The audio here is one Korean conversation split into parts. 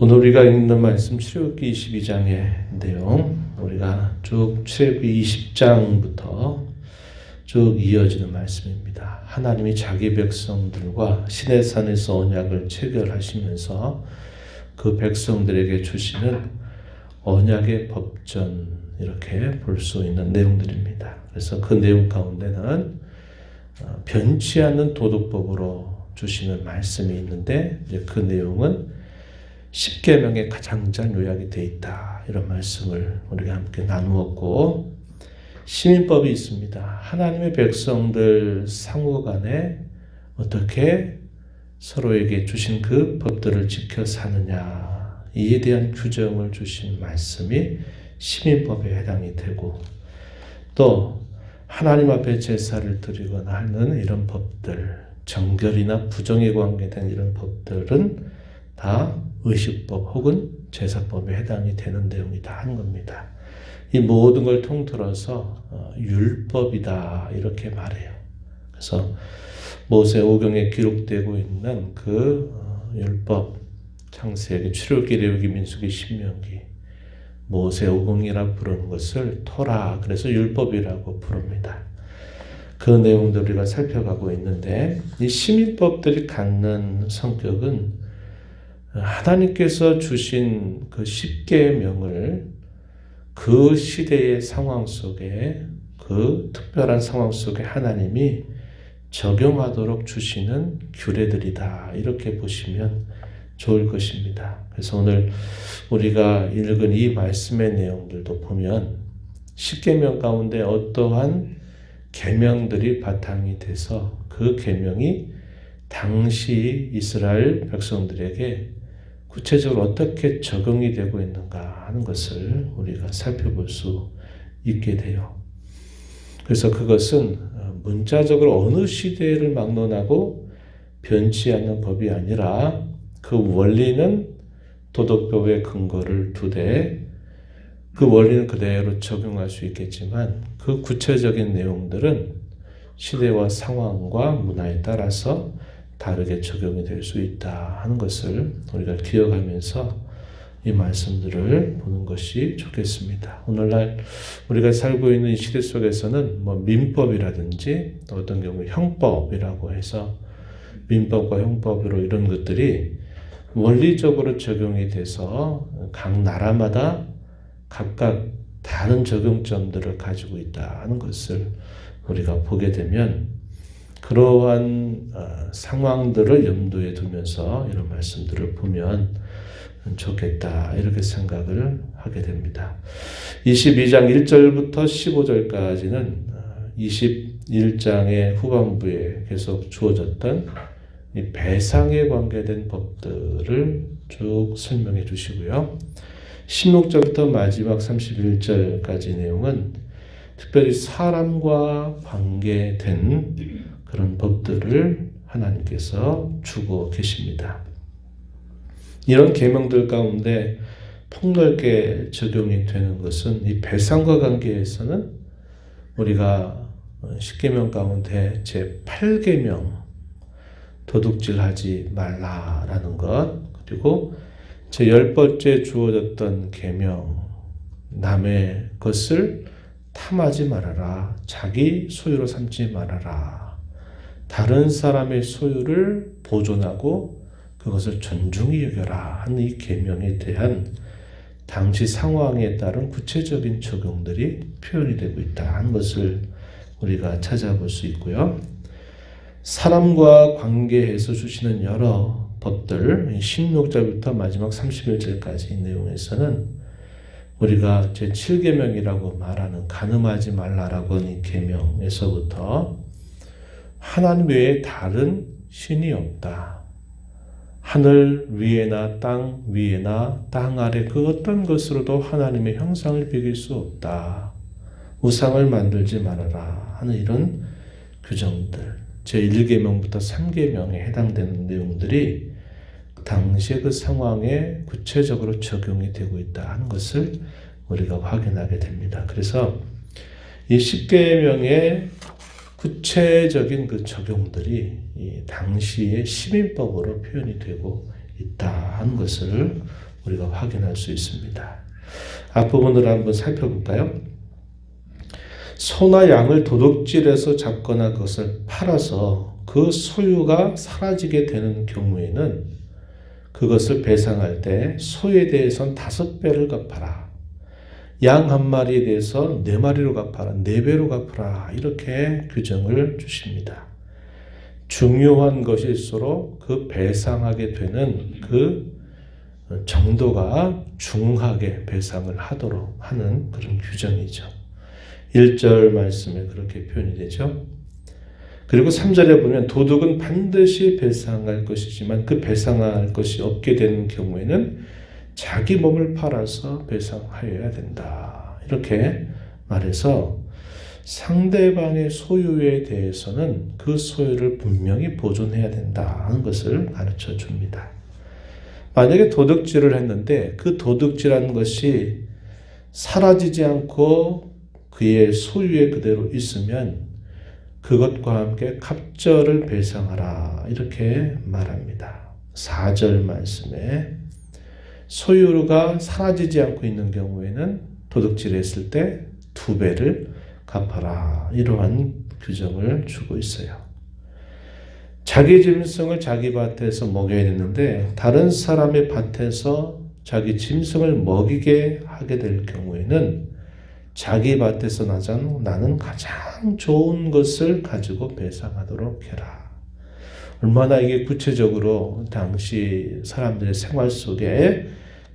오늘 우리가 읽는 말씀 출애굽기 22장의 내용, 우리가 쭉 출애굽기 20장부터 쭉 이어지는 말씀입니다. 하나님이 자기 백성들과 시내산에서 언약을 체결하시면서 그 백성들에게 주시는 언약의 법전, 이렇게 볼 수 있는 내용들입니다. 그래서 그 내용 가운데는 변치 않는 도덕법으로 주시는 말씀이 있는데, 이제 그 내용은 십계명에 가장 잘 요약이 되어 있다, 이런 말씀을 우리가 함께 나누었고, 시민법이 있습니다. 하나님의 백성들 상호 간에 어떻게 서로에게 주신 그 법들을 지켜 사느냐, 이에 대한 규정을 주신 말씀이 시민법에 해당이 되고, 또 하나님 앞에 제사를 드리거나 하는 이런 법들, 정결이나 부정에 관계된 이런 법들은 다 의식법 혹은 제사법에 해당이 되는 내용이다 하는 겁니다. 이 모든 걸 통틀어서 율법이다, 이렇게 말해요. 그래서 모세오경에 기록되고 있는 그 율법, 창세기, 출애굽기, 레위기, 민수기, 신명기, 모세오경이라 부르는 것을 토라, 그래서 율법이라고 부릅니다. 그 내용들 우리가 살펴가고 있는데, 이 시민법들이 갖는 성격은 하나님께서 주신 그 십계명을 그 시대의 상황 속에, 그 특별한 상황 속에 하나님이 적용하도록 주시는 규례들이다, 이렇게 보시면 좋을 것입니다. 그래서 오늘 우리가 읽은 이 말씀의 내용들도 보면 십계명 가운데 어떠한 계명들이 바탕이 돼서 그 계명이 당시 이스라엘 백성들에게 구체적으로 어떻게 적용이 되고 있는가 하는 것을 우리가 살펴볼 수 있게 돼요. 그래서 그것은 문자적으로 어느 시대를 막론하고 변치 않는 법이 아니라 그 원리는 도덕법의 근거를 두되 그 원리는 그대로 적용할 수 있겠지만, 그 구체적인 내용들은 시대와 상황과 문화에 따라서 다르게 적용이 될 수 있다 하는 것을 우리가 기억하면서 이 말씀들을 보는 것이 좋겠습니다. 오늘날 우리가 살고 있는 이 시대 속에서는 민법이라든지 또 어떤 경우 형법이라고 해서 민법과 형법으로 이런 것들이 원리적으로 적용이 돼서 각 나라마다 각각 다른 적용점들을 가지고 있다 하는 것을 우리가 보게 되면, 그러한 상황들을 염두에 두면서 이런 말씀들을 보면 좋겠다, 이렇게 생각을 하게 됩니다. 22장 1절부터 15절까지는 21장의 후반부에 계속 주어졌던 이 배상에 관계된 법들을 쭉 설명해 주시고요. 16절부터 마지막 31절까지 내용은 특별히 사람과 관계된 그런 법들을 하나님께서 주고 계십니다. 이런 계명들 가운데 폭넓게 적용이 되는 것은 이 배상과 관계에서는 우리가 10계명 가운데 제8계명 도둑질하지 말라라는 것, 그리고 제10번째 주어졌던 계명, 남의 것을 탐하지 말아라, 자기 소유로 삼지 말아라, 다른 사람의 소유를 보존하고 그것을 존중히 여겨라 하는 이 계명에 대한 당시 상황에 따른 구체적인 적용들이 표현이 되고 있다 하는 것을 우리가 찾아볼 수 있고요. 사람과 관계해서 주시는 여러 법들, 16절부터 마지막 31절까지 내용에서는 우리가 제7계명이라고 말하는 간음하지 말라라고 하는 이 계명에서부터 하나님 외에 다른 신이 없다, 하늘 위에나 땅 위에나 땅 아래 그 어떤 것으로도 하나님의 형상을 비길 수 없다, 우상을 만들지 말아라 하는 이런 규정들, 제1계명부터 3계명에 해당되는 내용들이 당시의 그 상황에 구체적으로 적용이 되고 있다 하는 것을 우리가 확인하게 됩니다. 그래서 이 10계명의 구체적인 그 적용들이 이 당시의 시민법으로 표현이 되고 있다 하는 것을 우리가 확인할 수 있습니다. 앞부분을 한번 살펴볼까요? 소나 양을 도둑질해서 잡거나 그것을 팔아서 그 소유가 사라지게 되는 경우에는 그것을 배상할 때 소에 대해서는 5배를 갚아라. 양 한 마리에 대해서 4마리로 갚아라. 4배로 갚아라. 이렇게 규정을 주십니다. 중요한 것일수록 그 배상하게 되는 그 정도가 중하게 배상을 하도록 하는 그런 규정이죠. 1절 말씀에 그렇게 표현이 되죠. 그리고 3절에 보면 도둑은 반드시 배상할 것이지만 그 배상할 것이 없게 되는 경우에는 자기 몸을 팔아서 배상하여야 된다. 이렇게 말해서 상대방의 소유에 대해서는 그 소유를 분명히 보존해야 된다는 것을 가르쳐 줍니다. 만약에 도둑질을 했는데 그 도둑질한 것이 사라지지 않고 그의 소유에 그대로 있으면 그것과 함께 갑절을 배상하라 이렇게 말합니다. 4절 말씀에 소유가 사라지지 않고 있는 경우에는 도둑질했을 때 2배를 갚아라 이러한 규정을 주고 있어요. 자기 짐승을 자기 밭에서 먹여야 되는데 다른 사람의 밭에서 자기 짐승을 먹이게 하게 될 경우에는 자기 밭에서 나는 가장 좋은 것을 가지고 배상하도록 해라. 얼마나 이게 구체적으로 당시 사람들의 생활 속에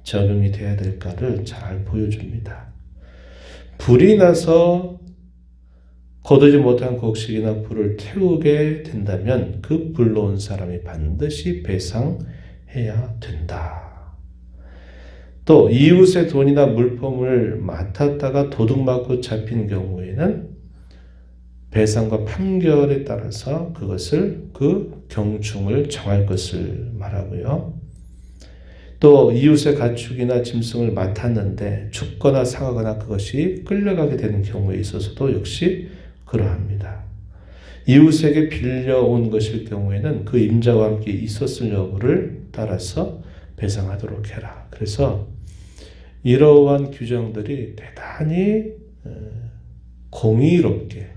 적용이 돼야 될까를 잘 보여줍니다. 불이 나서 거두지 못한 곡식이나 불을 태우게 된다면 그 불로 온 사람이 반드시 배상해야 된다. 또 이웃의 돈이나 물품을 맡았다가 도둑맞고 잡힌 경우에는 배상과 판결에 따라서 그것을 그 경중을 정할 것을 말하고요. 또 이웃의 가축이나 짐승을 맡았는데 죽거나 상하거나 그것이 끌려가게 되는 경우에 있어서도 역시 그러합니다. 이웃에게 빌려온 것일 경우에는 그 임자와 함께 있었을 여부를 따라서 배상하도록 해라. 그래서 이러한 규정들이 대단히 공의롭게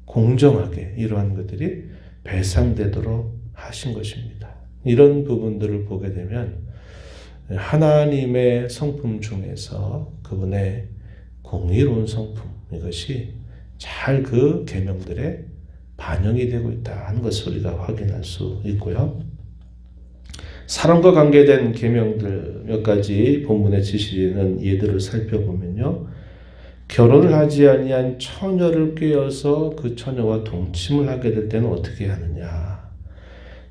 공정하게 이러한 것들이 배상되도록 하신 것입니다. 이런 부분들을 보게 되면 하나님의 성품 중에서 그분의 공의로운 성품 이것이 잘 그 계명들에 반영이 되고 있다 하는 것을 우리가 확인할 수 있고요. 사람과 관계된 계명들 몇 가지 본문에 지시되는 예들을 살펴보면요. 결혼을 하지 아니한 처녀를 꾀어서 그 처녀와 동침을 하게 될 때는 어떻게 하느냐.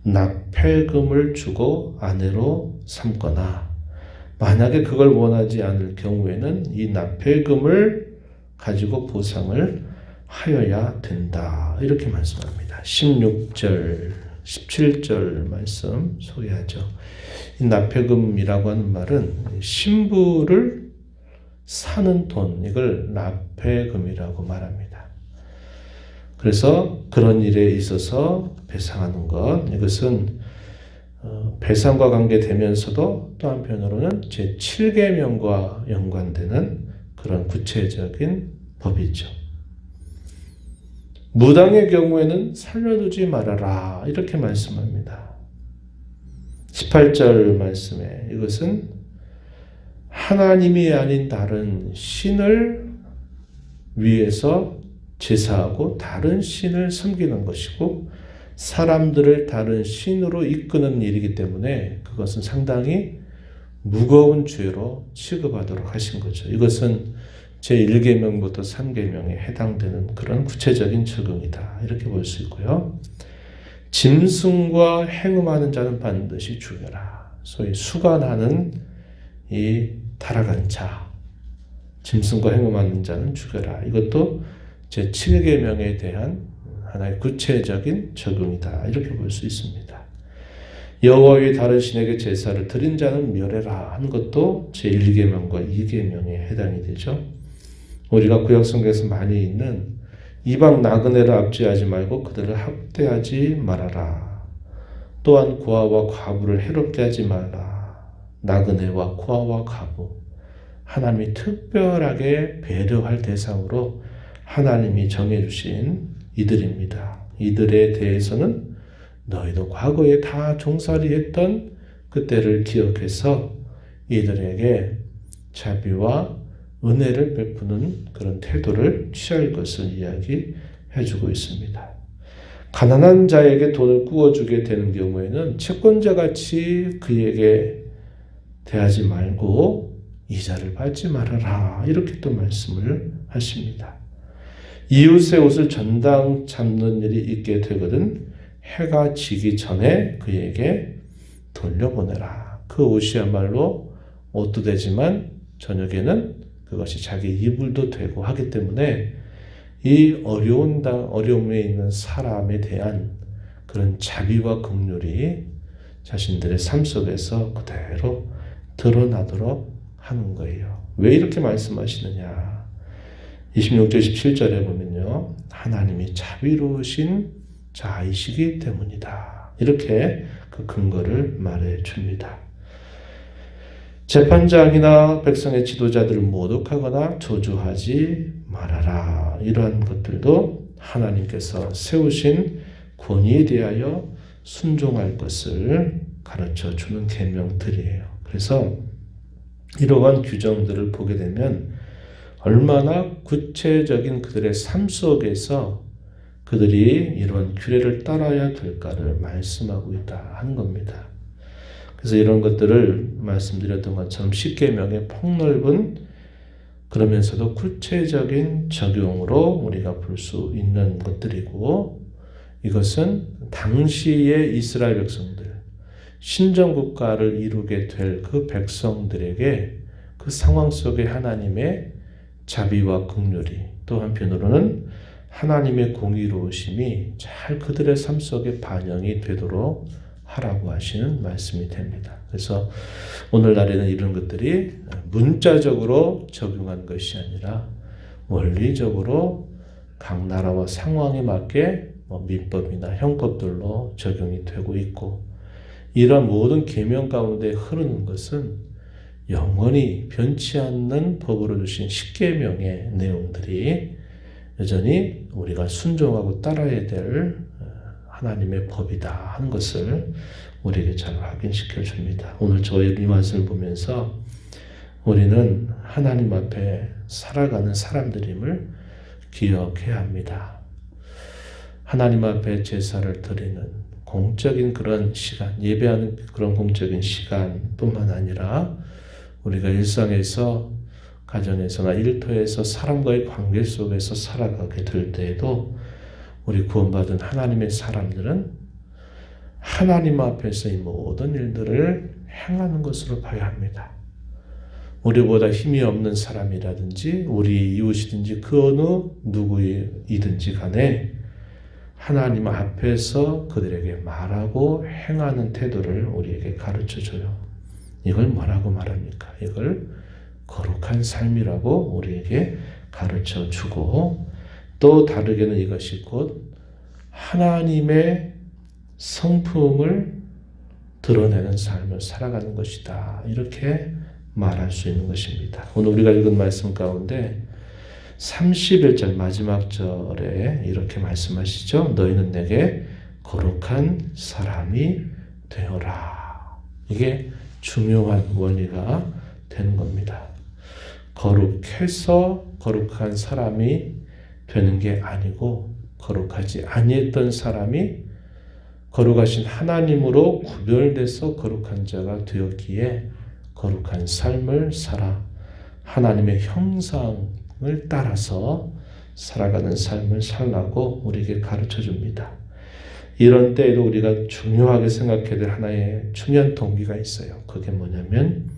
납폐금을 주고 아내로 삼거나 만약에 그걸 원하지 않을 경우에는 이 납폐금을 가지고 보상을 하여야 된다. 이렇게 말씀합니다. 16절, 17절 말씀 소개하죠. 이 납폐금이라고 하는 말은 신부를 사는 돈, 이걸 납폐금이라고 말합니다. 그래서 그런 일에 있어서 배상하는 것, 이것은 배상과 관계되면서도 또 한편으로는 제7계명과 연관되는 그런 구체적인 법이죠. 무당의 경우에는 살려두지 말아라 이렇게 말씀합니다. 18절 말씀에 이것은 하나님이 아닌 다른 신을 위해서 제사하고 다른 신을 섬기는 것이고 사람들을 다른 신으로 이끄는 일이기 때문에 그것은 상당히 무거운 죄로 취급하도록 하신 거죠. 이것은 제1계명부터 3계명에 해당되는 그런 구체적인 적용이다. 이렇게 볼 수 있고요. 짐승과 행음하는 자는 반드시 죽여라. 소위 수관하는 이 타락한 자, 짐승과 행음하는 자는 죽여라. 이것도 제7계명에 대한 하나의 구체적인 적용이다. 이렇게 볼 수 있습니다. 여호와 외에 다른 신에게 제사를 드린 자는 멸해라 하는 것도 제1계명과 2계명에 해당이 되죠. 우리가 구약성경에서 많이 있는 이방 나그네를 압제하지 말고 그들을 학대하지 말아라. 또한 고아와 과부를 해롭게 하지 말라. 나그네와 고아와 과부, 하나님이 특별하게 배려할 대상으로 하나님이 정해주신 이들입니다. 이들에 대해서는 너희도 과거에 다 종살이 했던 그때를 기억해서 이들에게 자비와 은혜를 베푸는 그런 태도를 취할 것을 이야기해주고 있습니다. 가난한 자에게 돈을 구워주게 되는 경우에는 채권자같이 그에게 대하지 말고 이자를 받지 말아라, 이렇게 또 말씀을 하십니다. 이웃의 옷을 전당 잡는 일이 있게 되거든 해가 지기 전에 그에게 돌려보내라. 그 옷이야말로 옷도 되지만 저녁에는 그것이 자기 이불도 되고 하기 때문에 이 어려움에 있는 사람에 대한 그런 자비와 긍휼이 자신들의 삶 속에서 그대로 드러나도록 하는 거예요. 왜 이렇게 말씀하시느냐? 26절 17절에 보면요, 하나님이 자비로우신 자이시기 때문이다, 이렇게 그 근거를 말해 줍니다. 재판장이나 백성의 지도자들을 모독하거나 저주하지 말아라. 이러한 것들도 하나님께서 세우신 권위에 대하여 순종할 것을 가르쳐 주는 계명들이에요. 그래서 이러한 규정들을 보게 되면 얼마나 구체적인 그들의 삶 속에서 그들이 이런 규례를 따라야 될까를 말씀하고 있다 하는 겁니다. 그래서 이런 것들을 말씀드렸던 것처럼 십계명의 폭넓은 그러면서도 구체적인 적용으로 우리가 볼 수 있는 것들이고, 이것은 당시의 이스라엘 백성들, 신정국가를 이루게 될 그 백성들에게 그 상황 속에 하나님의 자비와 긍휼이, 또 한편으로는 하나님의 공의로우심이 잘 그들의 삶 속에 반영이 되도록 하라고 하시는 말씀이 됩니다. 그래서 오늘날에는 이런 것들이 문자적으로 적용한 것이 아니라 원리적으로 각 나라와 상황에 맞게 민법이나 형법들로 적용이 되고 있고, 이런 모든 계명 가운데 흐르는 것은 영원히 변치 않는 법으로 주신 십계명의 내용들이 여전히 우리가 순종하고 따라야 될 하나님의 법이다 하는 것을 우리에게 잘 확인시켜 줍니다. 오늘 저희 이 말씀을 보면서 우리는 하나님 앞에 살아가는 사람들임을 기억해야 합니다. 하나님 앞에 제사를 드리는 공적인 그런 시간, 예배하는 그런 공적인 시간뿐만 아니라 우리가 일상에서, 가정에서나 일터에서 사람과의 관계 속에서 살아가게 될 때에도 우리 구원받은 하나님의 사람들은 하나님 앞에서 이 모든 일들을 행하는 것으로 봐야 합니다. 우리보다 힘이 없는 사람이라든지 우리 이웃이든지 그 어느 누구이든지 간에 하나님 앞에서 그들에게 말하고 행하는 태도를 우리에게 가르쳐줘요. 이걸 뭐라고 말합니까? 이걸 거룩한 삶이라고 우리에게 가르쳐주고, 또 다르게는 이것이 곧 하나님의 성품을 드러내는 삶을 살아가는 것이다, 이렇게 말할 수 있는 것입니다. 오늘 우리가 읽은 말씀 가운데 31절 마지막 절에 이렇게 말씀하시죠. 너희는 내게 거룩한 사람이 되어라. 이게 중요한 원리가 되는 겁니다. 거룩해서 거룩한 사람이 되는 게 아니고, 거룩하지 아니했던 사람이 거룩하신 하나님으로 구별돼서 거룩한 자가 되었기에 거룩한 삶을 살아 하나님의 형상을 따라서 살아가는 삶을 살라고 우리에게 가르쳐 줍니다. 이런 때에도 우리가 중요하게 생각해야 될 하나의 중요한 동기가 있어요. 그게 뭐냐면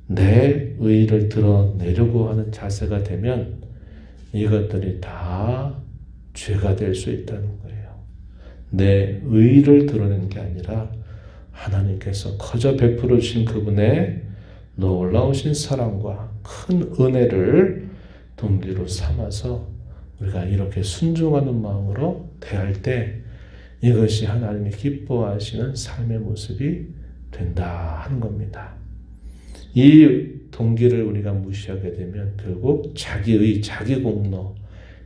내 의의를 드러내려고 하는 자세가 되면 이것들이 다 죄가 될 수 있다는 거예요. 내 의의를 드러내는 게 아니라 하나님께서 거저 베풀어 주신 그분의 놀라우신 사랑과 큰 은혜를 동기로 삼아서 우리가 이렇게 순종하는 마음으로 대할 때 이것이 하나님이 기뻐하시는 삶의 모습이 된다 하는 겁니다. 이 동기를 우리가 무시하게 되면 결국 자기의 자기 공로,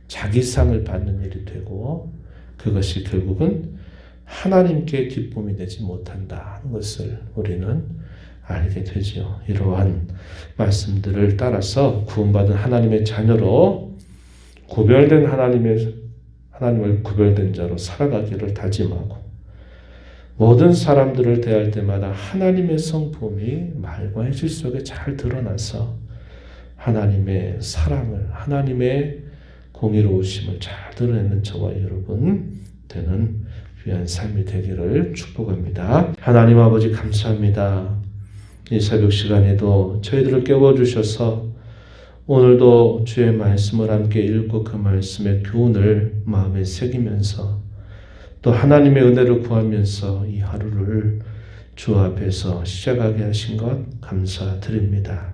자기 상을 받는 일이 되고 그것이 결국은 하나님께 기쁨이 되지 못한다는 것을 우리는 알게 되죠. 이러한 말씀들을 따라서 구원받은 하나님의 자녀로 구별된 하나님을 구별된 자로 살아가기를 다짐하고 모든 사람들을 대할 때마다 하나님의 성품이 말과 행실 속에 잘 드러나서 하나님의 사랑을, 하나님의 공의로우심을 잘 드러내는 저와 여러분 되는 귀한 삶이 되기를 축복합니다. 하나님 아버지 감사합니다. 이 새벽 시간에도 저희들을 깨워주셔서 오늘도 주의 말씀을 함께 읽고 그 말씀의 교훈을 마음에 새기면서 또 하나님의 은혜를 구하면서 이 하루를 주 앞에서 시작하게 하신 것 감사드립니다.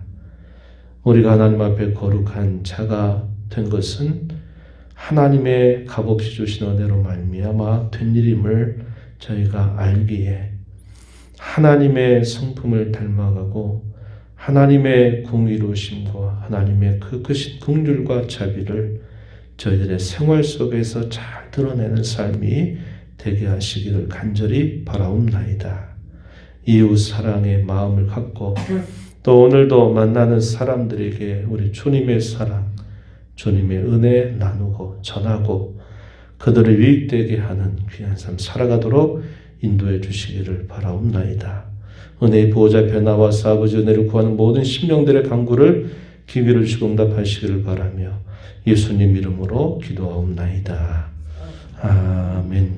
우리가 하나님 앞에 거룩한 자가 된 것은 하나님의 값없이 주신 은혜로 말미암아 된 일임을 저희가 알기에 하나님의 성품을 닮아가고 하나님의 공의로우심과 하나님의 그 크신 긍휼과 자비를 저희들의 생활 속에서 잘 드러내는 삶이 되게 하시기를 간절히 바라옵나이다. 이웃 사랑의 마음을 갖고 또 오늘도 만나는 사람들에게 우리 주님의 사랑, 주님의 은혜 나누고 전하고 그들을 유익되게 하는 귀한 삶 살아가도록 인도해 주시기를 바라옵나이다. 은혜의 보호자 앞에 나와서 아버지 은혜를 구하는 모든 심령들의 간구를 기회를 주시고 응답하시기를 바라며 예수님 이름으로 기도하옵나이다. 아멘.